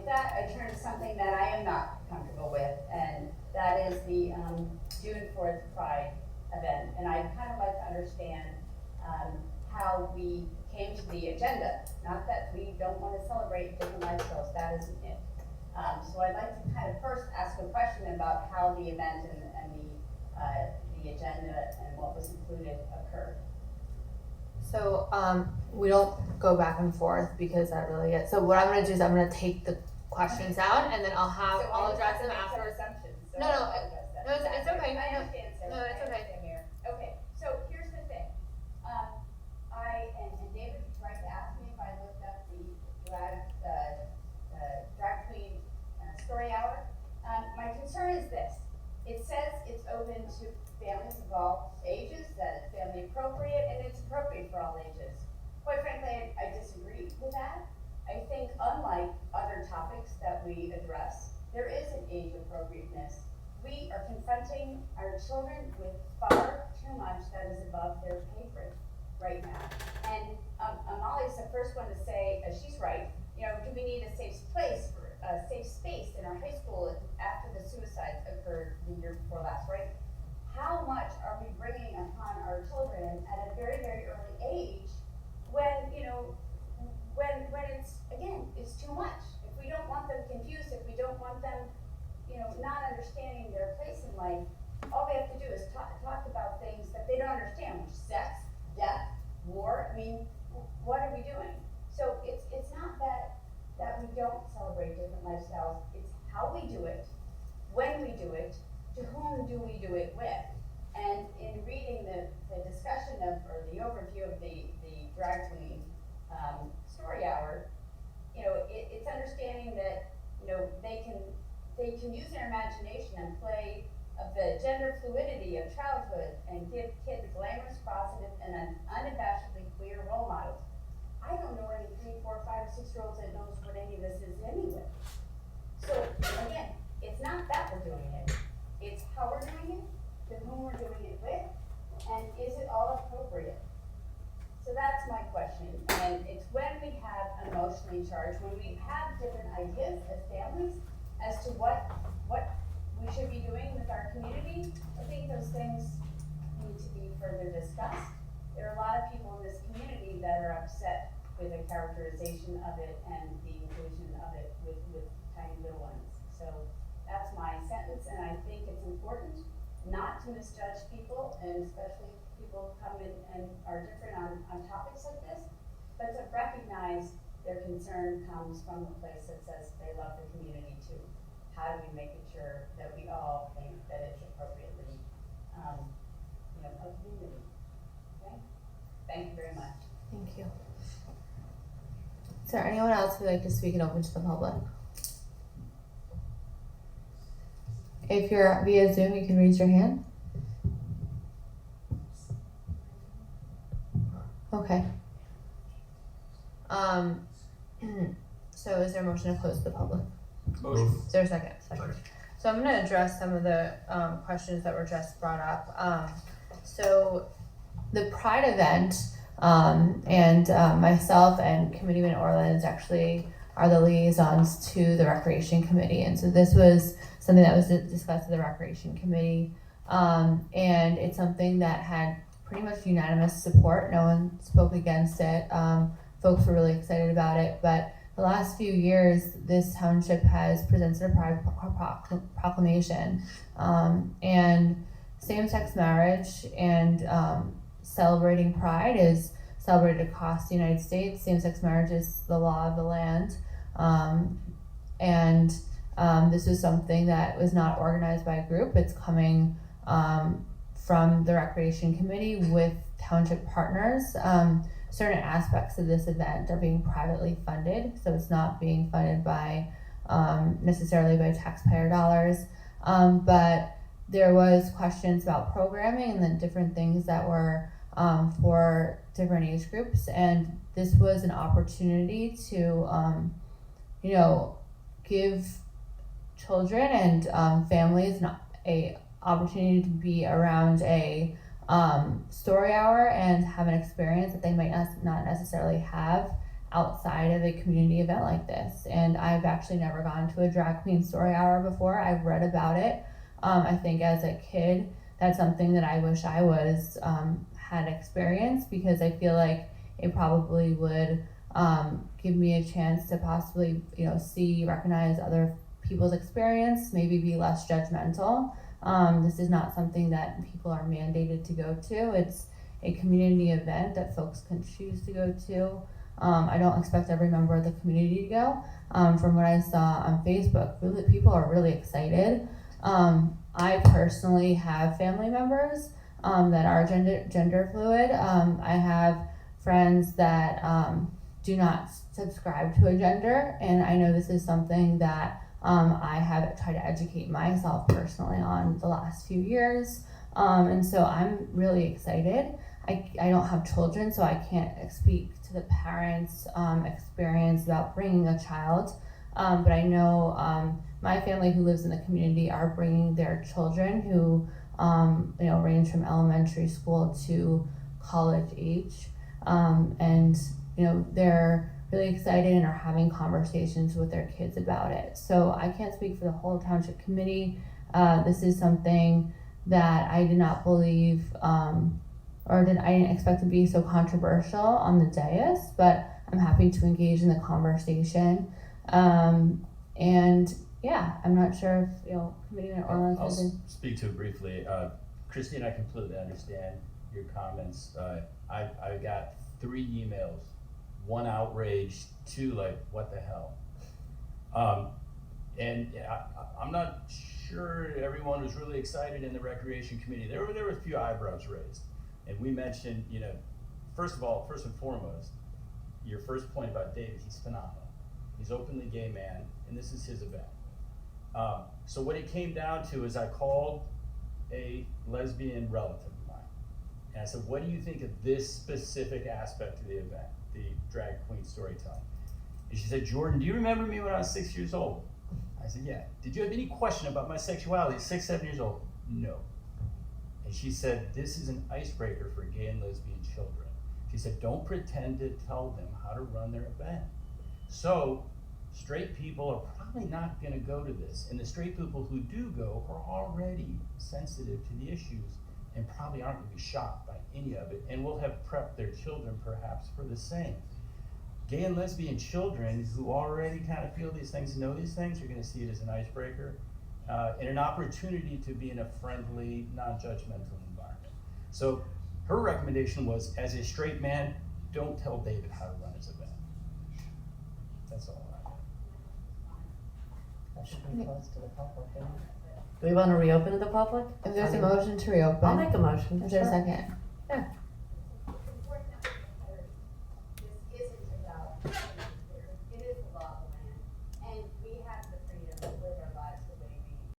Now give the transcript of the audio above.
with that, I turn to something that I am not comfortable with, and that is the June 4th Pride event. And I'd kind of like to understand how we came to the agenda. Not that we don't want to celebrate different lifestyles, that isn't it. So I'd like to kind of first ask a question about how the event and the agenda and what was included occurred. So we don't go back and forth because that really is. So what I'm going to do is I'm going to take the questions out and then I'll address them after. So No, it's okay. I understand, Sarah. No, it's okay. Okay, so here's the thing. And David tried to ask me if I looked up the drag queen story hour. My concern is this. It says it's open to families of all ages, that it's family appropriate, and it's appropriate for all ages. Quite frankly, I disagree with that. I think unlike other topics that we address, there is an age appropriateness. We are confronting our children with far too much that is above their pay grade right now. And Molly's the first one to say, she's right, do we need a safe space in our high school after the suicides occurred the year before last, right? How much are we bringing upon our children at a very, very early age when it's too much? If we don't want them confused, if we don't want them, not understanding their place in life, all we have to do is talk about things that they don't understand, which is sex, death, war. I mean, what are we doing? So it's not that we don't celebrate different lifestyles, it's how we do it, when we do it, to whom do we do it with. And in reading the discussion or the overview of the drag queen story hour, it's understanding that they can use their imagination and play of the gender fluidity of childhood and give kids glamorous, positive, and unabashedly queer role models. I don't know any 3, 4, 5, or 6-year-olds that knows what any of this is anyway. So again, it's not that we're doing it, it's how we're doing it, to whom we're doing it with, and is it all appropriate? So that's my question, and it's when we have emotionally charged, when we have different ideas as families as to what we should be doing with our community. I think those things need to be further discussed. There are a lot of people in this community that are upset with the characterization of it and the inclusion of it with tiny little ones. So that's my sentence, and I think it's important not to misjudge people, and especially people come in and are different on topics like this, but to recognize their concern comes from a place that says they love the community too. How do we make it sure that we all think that it's appropriately, a community? Okay. Thank you very much. Thank you. Is there anyone else who'd like to speak and open to the public? If you're via Zoom, you can raise your hand. Okay. So is there a motion to close the public? Motion. Is there a second? Second. So I'm going to address some of the questions that were just brought up. So the Pride event, and myself and Committeeman Orland actually are the liaisons to the Recreation Committee. And so this was something that was discussed at the Recreation Committee. And it's something that had pretty much unanimous support. No one spoke against it. Folks were really excited about it. But the last few years, this township has presented a Pride proclamation. And same-sex marriage and celebrating Pride is celebrated across the United States. Same-sex marriage is the law of the land. This was something that was not organized by a group. It's coming from the Recreation Committee with township partners. Certain aspects of this event are being privately funded, so it's not being funded by necessarily by taxpayer dollars. But there was questions about programming and then different things that were for different age groups, and this was an opportunity to give children and families a opportunity to be around a story hour and have an experience that they might not necessarily have outside of a community event like this. And I've actually never gone to a drag queen story hour before. I've read about it. I think as a kid, that's something that I wish I was had experienced, because I feel like it probably would give me a chance to possibly, recognize other people's experience, maybe be less judgmental. This is not something that people are mandated to go to. It's a community event that folks can choose to go to. I don't expect every member of the community to go. From what I saw on Facebook, really, people are really excited. I personally have family members that are gender fluid. I have friends that do not subscribe to a gender, and I know this is something that I have tried to educate myself personally on the last few years. And so I'm really excited. I don't have children, so I can't speak to the parents' experience about bringing a child. But I know my family who lives in the community are bringing their children who, range from elementary school to college age. And they're really excited and are having conversations with their kids about it. So I can't speak for the whole township committee. This is something that I did not believe, I didn't expect to be so controversial on the dais, but I'm happy to engage in the conversation. And yeah, I'm not sure if, Committeeman Orland has been. I'll speak to it briefly. Christine, I completely understand your comments. I got 3 emails, 1 outrage, 2 like, what the hell? And I'm not sure everyone was really excited in the Recreation Committee. There were a few eyebrows raised. And we mentioned, first and foremost, your first point about David, he's phenomenal. He's openly gay man, and this is his event. So what it came down to is I called a lesbian relative of mine, and I said, what do you think of this specific aspect of the event, the drag queen storytelling? And she said, Jordan, do you remember me when I was 6 years old? I said, yeah. Did you have any question about my sexuality at 6, 7 years old? No. And she said, this is an icebreaker for gay and lesbian children. She said, don't pretend to tell them how to run their event. So straight people are probably not gonna go to this. And the straight people who do go are already sensitive to the issues and probably aren't gonna be shocked by any of it, and will have prepped their children perhaps for the same. Gay and lesbian children who already kind of feel these things, know these things, are gonna see it as an icebreaker. And an opportunity to be in a friendly, non-judgmental environment. So her recommendation was, as a straight man, don't tell David how to run his event. That's all I have. That should be closed to the public. Do we want to reopen to the public? If there's a motion to reopen. I'll make a motion. Is there a Sure. second? Yeah.